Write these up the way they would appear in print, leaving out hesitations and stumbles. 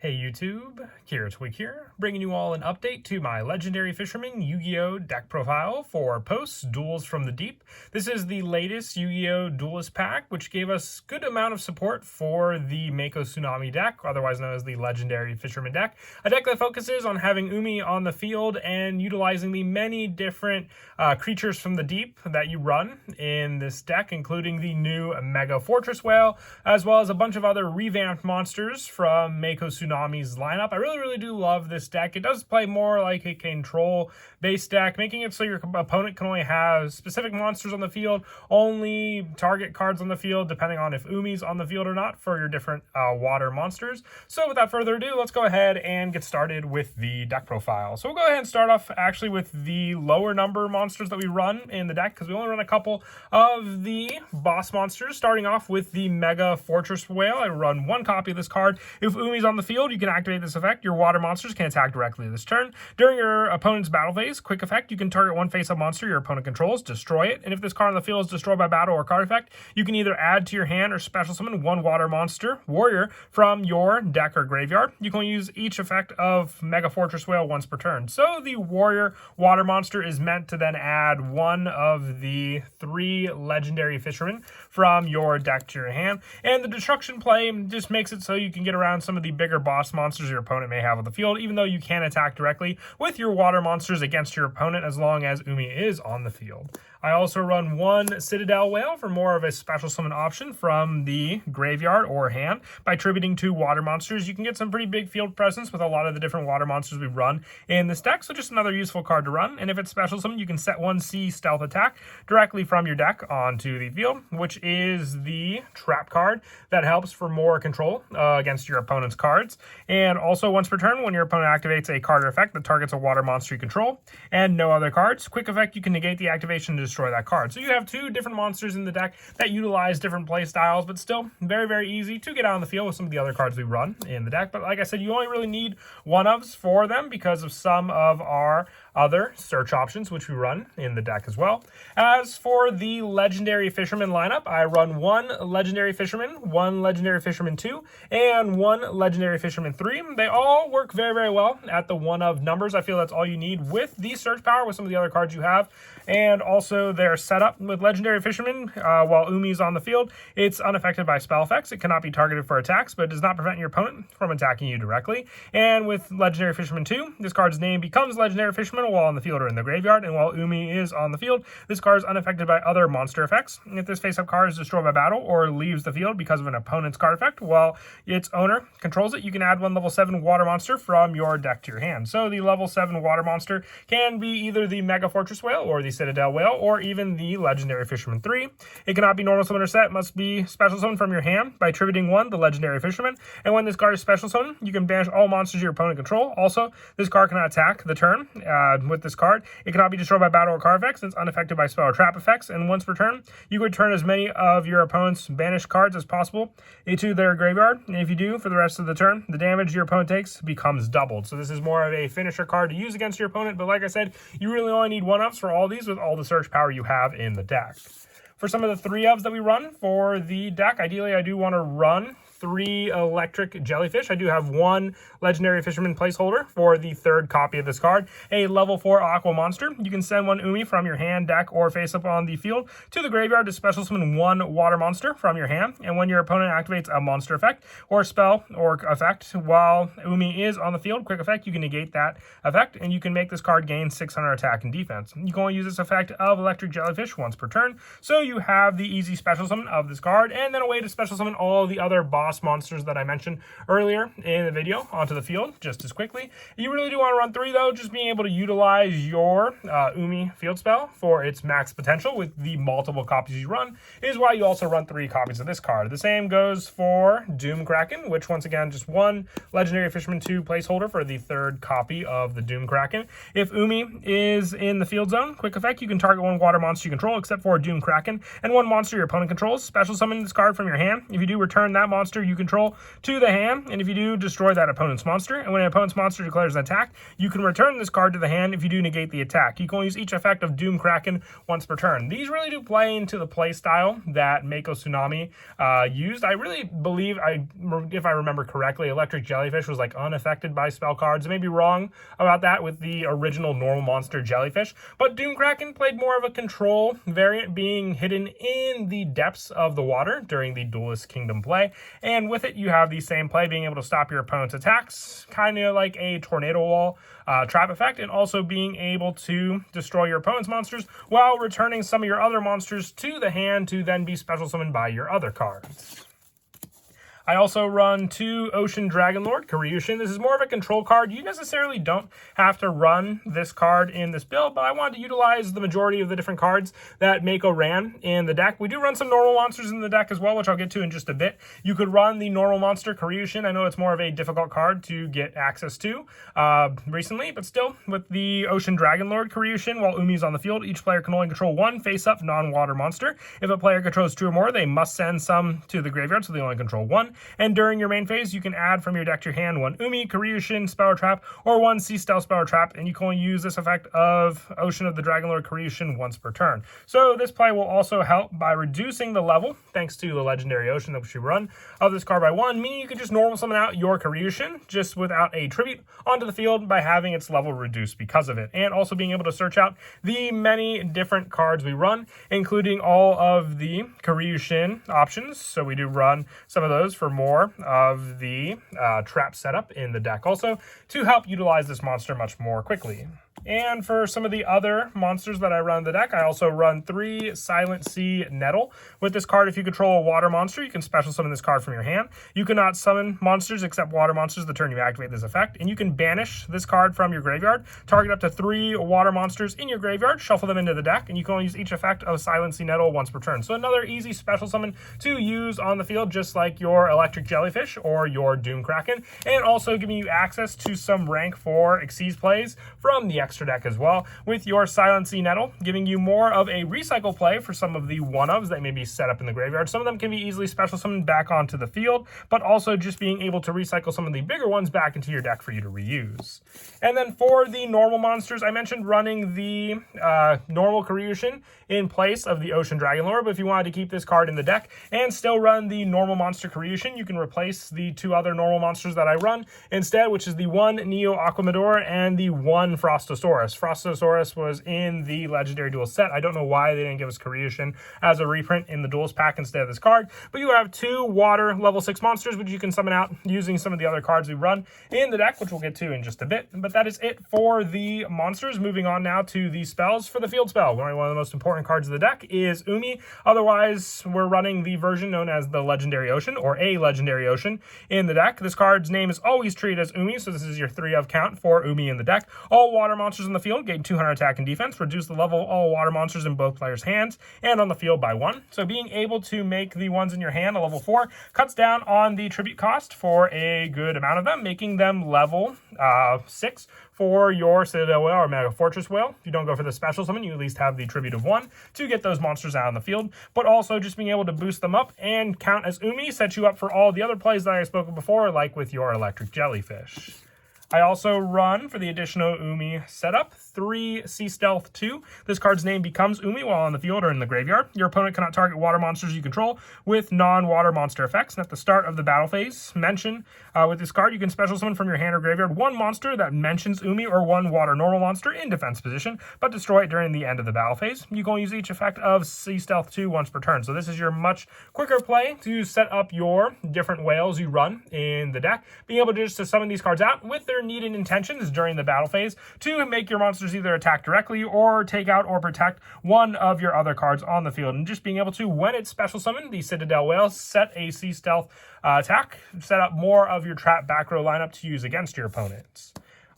Hey YouTube, Tweak here, bringing you all an update to my Legendary Fisherman Yu-Gi-Oh! Deck profile for Post Duels from the Deep. This is the latest Yu-Gi-Oh! Duelist pack, which gave us good amount of support for the Mako Tsunami deck, otherwise known as the Legendary Fisherman deck. A deck that focuses on having Umi on the field and utilizing the many different creatures from the deep that you run in this deck, including the new Mega Fortress Whale, as well as a bunch of other revamped monsters from Mako Tsunami's lineup. I really do love this deck. It does play more like a control-based deck, making it so your opponent can only have specific monsters on the field, only target cards on the field, depending on if Umi's on the field or not for your different water monsters. So without further ado, let's go ahead and get started with the deck profile. So we'll go ahead and start off actually with the lower number monsters that we run in the deck, because we only run a couple of the boss monsters, starting off with the Mega Fortress Whale. I run one copy of this card. If Umi's on the field, you can activate this effect. Your water monsters can attack directly this turn. During your opponent's battle phase, quick effect, you can target one face-up monster your opponent controls, destroy it, and if this card on the field is destroyed by battle or card effect, you can either add to your hand or special summon one water monster warrior from your deck or graveyard. You can use each effect of Mega Fortress Whale once per turn. So the warrior water monster is meant to then add one of the 3 legendary fishermen from your deck to your hand, and the destruction play just makes it so you can get around some of the bigger boss monsters your opponent may have on the field, even though you can attack directly with your water monsters against your opponent as long as Umi is on the field. I also run one Citadel Whale for more of a special summon option from the graveyard or hand. By attributing 2 water monsters, you can get some pretty big field presence with a lot of the different water monsters we run in this deck, so just another useful card to run. And if it's special summon, you can set one Sea Stealth attack directly from your deck onto the field, which is the trap card that helps for more control against your opponent's cards. And also once per turn, when your opponent activates a card or effect that targets a water monster you control and no other cards, quick effect, you can negate the activation to destroy that card. So you have 2 different monsters in the deck that utilize different play styles, but still very easy to get out on the field with some of the other cards we run in the deck. But like I said, you only really need one-ofs for them because of some of our other search options which we run in the deck as well. As for the Legendary Fisherman lineup, I run one Legendary Fisherman, one Legendary Fisherman 2, and one Legendary Fisherman 3. They all work very well at the one-of numbers. I feel that's all you need with the search power with some of the other cards you have. And also their setup with Legendary Fisherman, while Umi's on the field, it's unaffected by spell effects. It cannot be targeted for attacks, but it does not prevent your opponent from attacking you directly. And with Legendary Fisherman 2, this card's name becomes Legendary Fisherman while on the field or in the graveyard, and while Umi is on the field, this card is unaffected by other monster effects. If this face-up card is destroyed by battle or leaves the field because of an opponent's card effect while its owner controls it, you can add one level 7 water monster from your deck to your hand. So the level 7 water monster can be either the Mega Fortress Whale or the Citadel Whale, or even the Legendary Fisherman 3. It cannot be normal summon or set, must be special summon from your hand by attributing 1, the Legendary Fisherman. And when this card is special summon, you can banish all monsters your opponent control. Also, this card cannot attack the turn with this card. It cannot be destroyed by battle or card effects. It's unaffected by spell or trap effects. And once per turn, you can return as many of your opponent's banished cards as possible into their graveyard. And if you do, for the rest of the turn, the damage your opponent takes becomes doubled. So this is more of a finisher card to use against your opponent. But like I said, you really only need one-ups for all these with all the search power you have in the deck. For some of the 3-ofs that we run for the deck, ideally I do want to run 3 electric jellyfish. I do have 1 Legendary Fisherman placeholder for the 3rd copy of this card. A level 4 aqua monster. You can send one Umi from your hand, deck, or face up on the field to the graveyard to special summon 1 water monster from your hand. And when your opponent activates a monster effect or spell or effect while Umi is on the field, quick effect, you can negate that effect and you can make this card gain 600 attack and defense. You can only use this effect of electric jellyfish once per turn. So you have the easy special summon of this card and then a way to special summon all the other boss monsters that I mentioned earlier in the video onto the field just as quickly. You really do want to run 3 though. Just being able to utilize your Umi field spell for its max potential with the multiple copies you run is why you also run 3 copies of this card. The same goes for Doom Kraken, which once again just 1 Legendary Fisherman 2 placeholder for the 3rd copy of the Doom Kraken. If Umi is in the field zone, quick effect, you can target 1 water monster you control except for Doom Kraken and 1 monster your opponent controls. Special summon this card from your hand. If you do, return that monster monster you control to the hand, and if you do, destroy that opponent's monster. And when an opponent's monster declares an attack, you can return this card to the hand if you do negate the attack. You can only use each effect of Doom Kraken once per turn. These really do play into the play style that Mako Tsunami used. I really believe, if I remember correctly, Electric Jellyfish was like unaffected by spell cards. I may be wrong about that with the original normal monster Jellyfish, but Doom Kraken played more of a control variant, being hidden in the depths of the water during the Duelist Kingdom play, and with it you have the same play, being able to stop your opponent's attacks, kind of like a tornado wall trap effect, and also being able to destroy your opponent's monsters while returning some of your other monsters to the hand to then be special summoned by your other cards. I also run 2 Ocean Dragonlord Karyushin. This is more of a control card. You necessarily don't have to run this card in this build, but I wanted to utilize the majority of the different cards that Mako ran in the deck. We do run some normal monsters in the deck as well, which I'll get to in just a bit. You could run the normal monster Karyushin. I know it's more of a difficult card to get access to recently, but still, with the Ocean Dragonlord Karyushin, while Umi's on the field, each player can only control 1 face-up non-water monster. If a player controls 2 or more, they must send some to the graveyard, so they only control 1. And during your main phase, you can add from your deck to your hand 1 Umi, Karyushin, Speller Trap, or 1 Sea Stealth Speller Trap, and you can only use this effect of Ocean of the Dragonlord Karyushin once per turn. So this play will also help by reducing the level, thanks to the Legendary Ocean that we run, of this card by 1, meaning you can just normal summon out your Karyushin, just without a tribute, onto the field by having its level reduced because of it, and also being able to search out the many different cards we run, including all of the Karyushin options. So we do run some of those for more of the trap setup in the deck also to help utilize this monster much more quickly. And for some of the other monsters that I run in the deck, I also run 3 Silent Sea Nettle. With this card, if you control a water monster, you can special summon this card from your hand. You cannot summon monsters except water monsters the turn you activate this effect, and you can banish this card from your graveyard, target up to 3 water monsters in your graveyard, shuffle them into the deck, and you can only use each effect of Silent Sea Nettle once per turn. So another easy special summon to use on the field, just like your Electric Jellyfish or your Doom Kraken, and also giving you access to some rank 4 Xyz plays from the extra deck as well, with your Silent Sea Nettle giving you more of a recycle play for some of the one-ofs that may be set up in the graveyard. Some of them can be easily special summoned back onto the field, but also just being able to recycle some of the bigger ones back into your deck for you to reuse. And then for the normal monsters, I mentioned running the normal Karyushin in place of the Ocean Dragonlord, but if you wanted to keep this card in the deck and still run the normal monster Karyushin, you can replace the 2 other normal monsters that I run instead, which is the 1 Neo Aquamador and the 1 Frostosaurus. Frostosaurus was in the Legendary Duel set. I don't know why they didn't give us Karyushin as a reprint in the Duels pack instead of this card, but you have 2 water level 6 monsters, which you can summon out using some of the other cards we run in the deck, which we'll get to in just a bit. But that is it for the monsters. Moving on now to the spells. For the field spell, one of the most important cards of the deck is Umi. Otherwise, we're running the version known as the Legendary Ocean, or a Legendary Ocean, in the deck. This card's name is always treated as Umi, so this is your 3 of count for Umi in the deck. All water monsters in the field gain 200 attack and defense, reduce the level of all water monsters in both players' hands and on the field by 1. So being able to make the ones in your hand a level 4 cuts down on the tribute cost for a good amount of them, making them level 6 for your Citadel Whale or Mega Fortress Whale. If you don't go for the special summon, you at least have the tribute of 1 to get those monsters out on the field, but also just being able to boost them up and count as Umi sets you up for all the other plays that I spoke of before, like with your Electric Jellyfish. I also run, for the additional Umi setup, 3 Sea Stealth 2. This card's name becomes Umi while on the field or in the graveyard. Your opponent cannot target water monsters you control with non-water monster effects. And at the start of the battle phase, mention with this card, you can special summon from your hand or graveyard 1 monster that mentions Umi or 1 water normal monster in defense position, but destroy it during the end of the battle phase. You can only use each effect of Sea Stealth 2 once per turn. So this is your much quicker play to set up your different whales you run in the deck, being able to just to summon these cards out with their needed intentions during the battle phase to make your monsters either attack directly or take out or protect one of your other cards on the field, and just being able to, when it's special summoned, the Citadel Whale, set a Sea Stealth attack, set up more of your trap back row lineup to use against your opponents.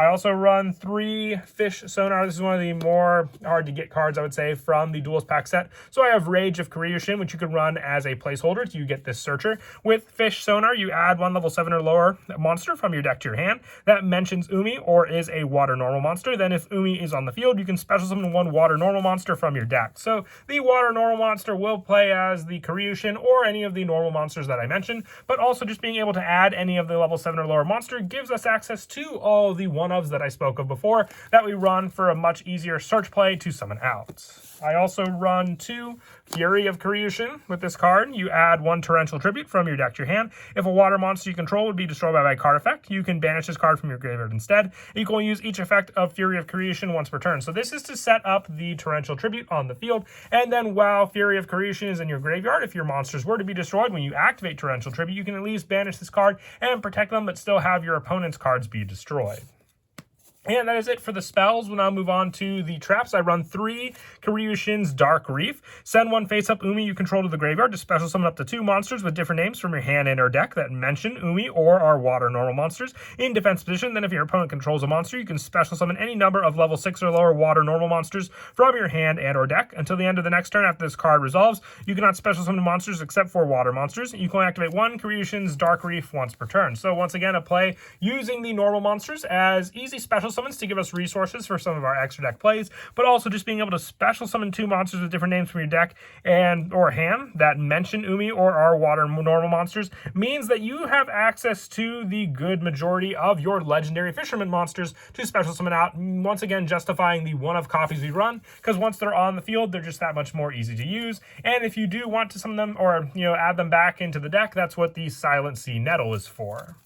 I also run 3 Fish Sonar. This is one of the more hard to get cards, I would say, from the Duelist pack set. So I have Rage of Karyushin, which you can run as a placeholder. You get this Searcher. With Fish Sonar, you add 1 level 7 or lower monster from your deck to your hand that mentions Umi or is a water normal monster. Then if Umi is on the field, you can special summon 1 water normal monster from your deck. So the water normal monster will play as the Karyushin or any of the normal monsters that I mentioned, but also just being able to add any of the level 7 or lower monster gives us access to all the one-ofs that I spoke of before that we run for a much easier search play to summon out. I also run 2 Fury of Karyushin with this card. You add 1 Torrential Tribute from your deck to your hand. If a water monster you control would be destroyed by a card effect, you can banish this card from your graveyard instead. You can only use each effect of Fury of Karyushin once per turn. So this is to set up the Torrential Tribute on the field, and then while Fury of Karyushin is in your graveyard, if your monsters were to be destroyed when you activate Torrential Tribute, you can at least banish this card and protect them, but still have your opponent's cards be destroyed. And that is it for the spells. We'll now move on to the traps. I run 3 Karyushin's Dark Reef. Send 1 face-up Umi you control to the graveyard to special summon up to 2 monsters with different names from your hand and or deck that mention Umi or are water normal monsters in defense position. Then if your opponent controls a monster, you can special summon any number of level 6 or lower water normal monsters from your hand and or deck. Until the end of the next turn after this card resolves, you cannot special summon monsters except for water monsters. You can only activate 1 Karyushin's Dark Reef once per turn. So once again, a play using the normal monsters as easy special summons to give us resources for some of our extra deck plays, but also just being able to special summon 2 monsters with different names from your deck and or hand that mention Umi or are water normal monsters means that you have access to the good majority of your legendary Fisherman monsters to special summon out, once again justifying the one of copies we run, because once they're on the field, they're just that much more easy to use. And if you do want to summon them or add them back into the deck, that's what the Silent Sea Nettle is for.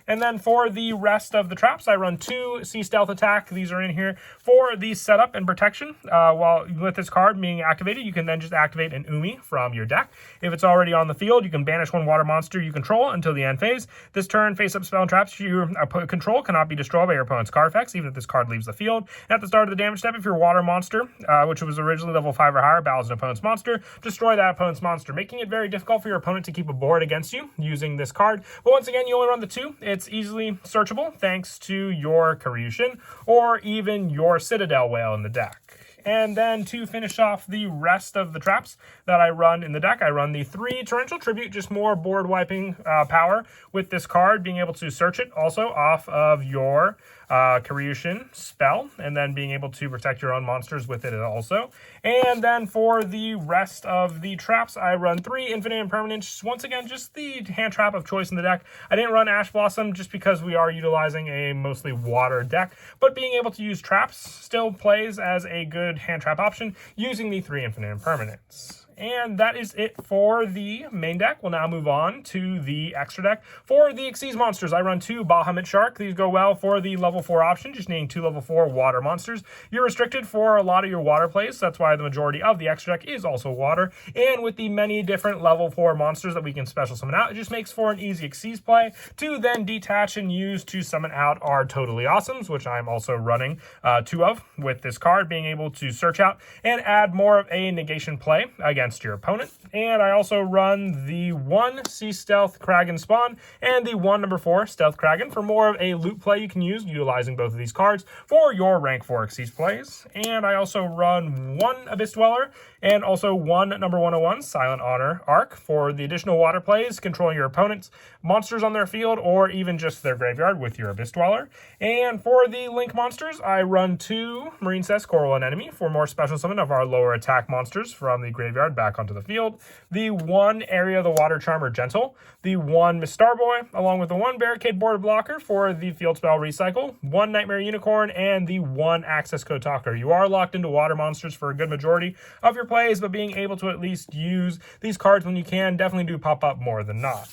And then for the rest of the traps, I run 2 Sea Stealth Attack. These are in here for the setup and protection. While with this card being activated, you can then just activate an Umi from your deck. If it's already on the field, you can banish 1 water monster you control until the end phase. This turn, face-up spell and traps you control cannot be destroyed by your opponent's card effects, even if this card leaves the field. And at the start of the damage step, if your water monster, which was originally level 5 or higher, battles an opponent's monster, destroy that opponent's monster, making it very difficult for your opponent to keep a board against you using this card. But once again, you only run the 2. It's easily searchable thanks to your Karyushin or even your Citadel Whale in the deck. And then to finish off the rest of the traps that I run in the deck, I run the 3 Torrential Tribute, just more board wiping power with this card, being able to search it also off of your Karyushin spell, and then being able to protect your own monsters with it also. And then for the rest of the traps, I run 3 Infinite Impermanence. Once again, just the hand trap of choice in the deck. I didn't run Ash Blossom just because we are utilizing a mostly water deck, but being able to use traps still plays as a good hand trap option using the 3 Infinite Impermanence. And that is it for the main deck. We'll now move on to the extra deck. For the Xyz monsters, I run 2 Bahamut Shark. These go well for the level 4 option, just needing 2 level 4 water monsters. You're restricted for a lot of your water plays. That's why the majority of the extra deck is also water. And with the many different level 4 monsters that we can special summon out, it just makes for an easy Xyz play to then detach and use to summon out our Totally Awesomes, which I'm also running 2 of with this card, being able to search out and add more of a negation play against your opponent. And I also run the 1 Sea Stealth Kraken Spawn and the 1 number 4 Stealth Kraken for more of a loot play you can use utilizing both of these cards for your rank 4 Xyz plays. And I also run 1 Abyss Dweller and also 1 number 101 Silent Honor Arc for the additional water plays, controlling your opponent's monsters on their field or even just their graveyard with your Abyss Dweller. And for the Link monsters, I run 2 Marine Cess Coral Anemone for more special summon of our lower attack monsters from the graveyard back onto the field, the 1 Area of the Water Charmer Gentle, the 1 Miss Starboy, along with the 1 Barricade Border Blocker for the field spell Recycle, 1 Nightmare Unicorn, and the 1 Access Code Talker. You are locked into water monsters for a good majority of your plays, but being able to at least use these cards when you can definitely do pop up more than not.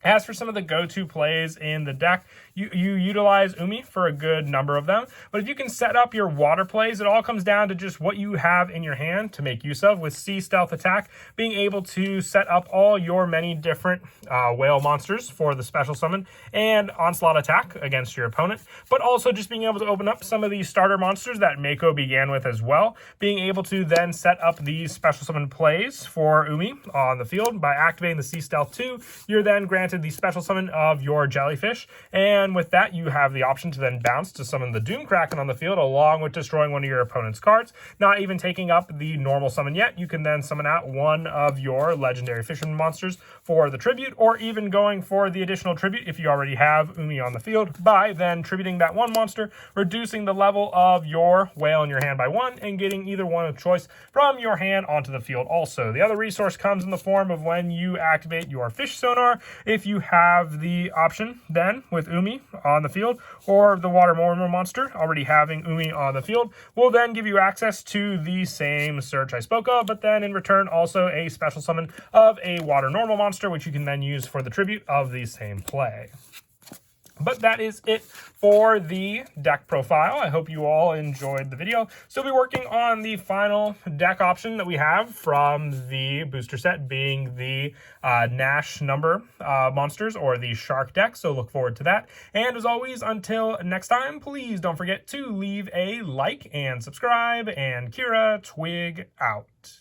As for some of the go-to plays in the deck, you utilize Umi for a good number of them. But if you can set up your water plays, it all comes down to just what you have in your hand to make use of. With Sea Stealth Attack, being able to set up all your many different whale monsters for the special summon and onslaught attack against your opponent. But also just being able to open up some of these starter monsters that Mako began with as well. Being able to then set up these special summon plays for Umi on the field by activating the Sea Stealth 2. You're then granted granted the special summon of your jellyfish, and with that you have the option to then bounce to summon the Doom Kraken on the field along with destroying one of your opponent's cards. Not even taking up the normal summon yet, you can then summon out one of your legendary Fisherman monsters for the tribute, or even going for the additional tribute if you already have Umi on the field by then tributing that one monster, reducing the level of your whale in your hand by 1, and getting either one of choice from your hand onto the field also. The other resource comes in the form of when you activate your fish sonar. If you have the option then with Umi on the field, or the water normal monster already having Umi on the field, will then give you access to the same search I spoke of, but then in return also a special summon of a water normal monster, which you can then use for the tribute of the same play. But that is it for the deck profile. I hope you all enjoyed the video. Still be working on the final deck option that we have from the booster set, being the Nash number monsters, or the Shark deck, so look forward to that. And as always, until next time, please don't forget to leave a like and subscribe, and Kira Twig out.